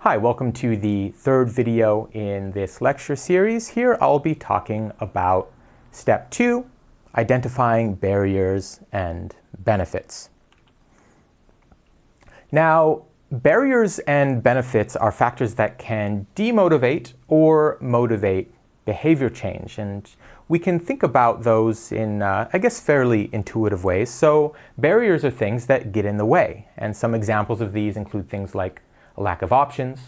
Hi, welcome to the third video in this lecture series. Here I'll be talking about Step 2, identifying barriers and benefits. Now, barriers and benefits are factors that can demotivate or motivate behavior change, and we can think about those in, fairly intuitive ways. So barriers are things that get in the way, and some examples of these include things like a lack of options,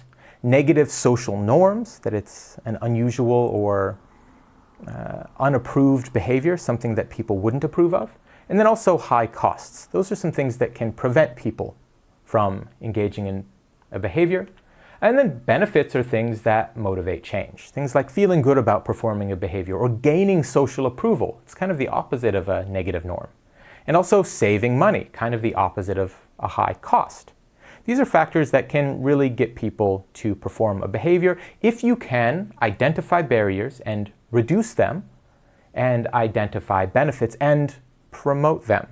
negative social norms, that it's an unusual or unapproved behavior, something that people wouldn't approve of, and then also high costs. Those are some things that can prevent people from engaging in a behavior. And then benefits are things that motivate change. Things like feeling good about performing a behavior or gaining social approval. It's kind of the opposite of a negative norm. And also saving money, kind of the opposite of a high cost. These are factors that can really get people to perform a behavior if you can identify barriers and reduce them, and identify benefits and promote them.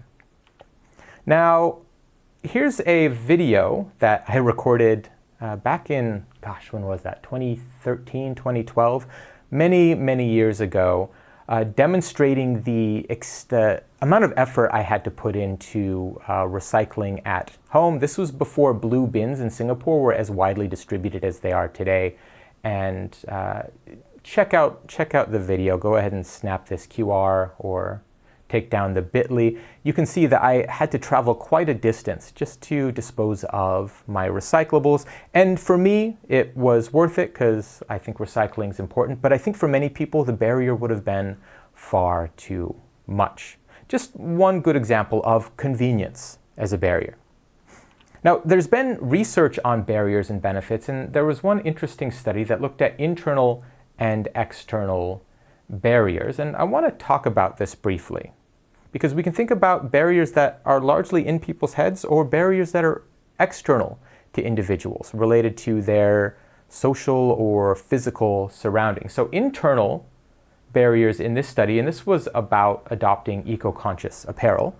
Now, here's a video that I recorded back in, when was that? 2013, 2012, many years ago, demonstrating the amount of effort I had to put into recycling at home. This was before blue bins in Singapore were as widely distributed as they are today. And check out the video. Go ahead and snap this QR or take down the bit.ly. You can see that I had to travel quite a distance just to dispose of my recyclables. And for me, it was worth it because I think recycling is important. But I think for many people, the barrier would have been far too much. Just one good example of convenience as a barrier. Now, there's been research on barriers and benefits, and there was one interesting study that looked at internal and external barriers. And I want to talk about this briefly, because we can think about barriers that are largely in people's heads or barriers that are external to individuals related to their social or physical surroundings. So internal barriers in this study, and this was about adopting eco-conscious apparel.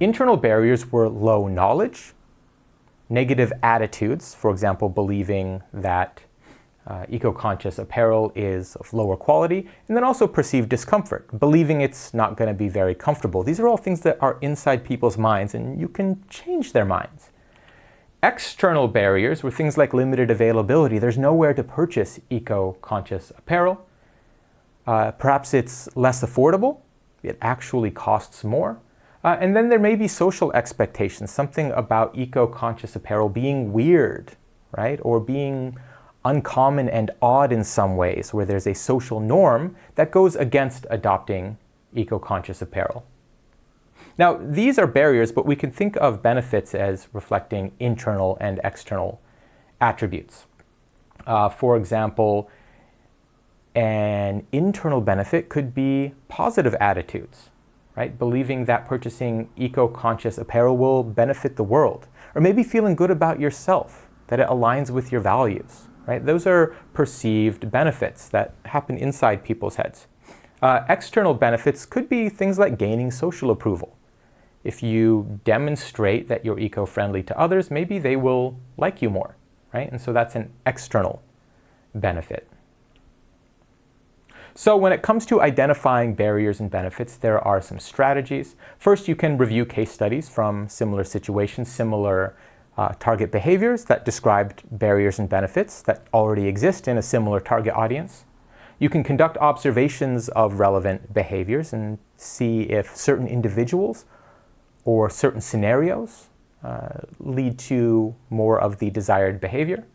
Internal barriers were low knowledge, negative attitudes, for example, believing that eco-conscious apparel is of lower quality, and then also perceived discomfort, believing it's not going to be very comfortable. These are all things that are inside people's minds, and you can change their minds. External barriers were things like limited availability. There's nowhere to purchase eco-conscious apparel. Perhaps it's less affordable. It actually costs more. And then there may be social expectations, something about eco-conscious apparel being weird, right? Or being uncommon and odd in some ways, where there's a social norm that goes against adopting eco-conscious apparel. Now, these are barriers, but we can think of benefits as reflecting internal and external attributes. For example, an internal benefit could be positive attitudes, right? Believing that purchasing eco-conscious apparel will benefit the world, or maybe feeling good about yourself, that it aligns with your values. Right? Those are perceived benefits that happen inside people's heads. External benefits could be things like gaining social approval. If you demonstrate that you're eco-friendly to others, maybe they will like you more, right? And so that's an external benefit. So when it comes to identifying barriers and benefits, there are some strategies. First, you can review case studies from similar situations, similar target behaviors that described barriers and benefits that already exist in a similar target audience. You can conduct observations of relevant behaviors and see if certain individuals or certain scenarios lead to more of the desired behavior.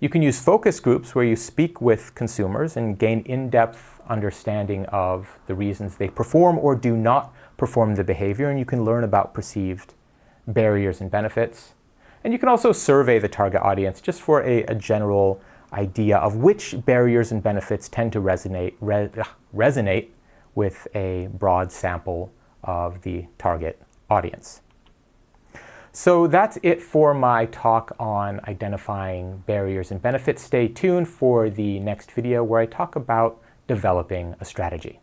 You can use focus groups where you speak with consumers and gain in-depth understanding of the reasons they perform or do not perform the behavior, and you can learn about perceived barriers and benefits. And you can also survey the target audience just for a general idea of which barriers and benefits tend to resonate with a broad sample of the target audience. So that's it for my talk on identifying barriers and benefits. Stay tuned for the next video where I talk about developing a strategy.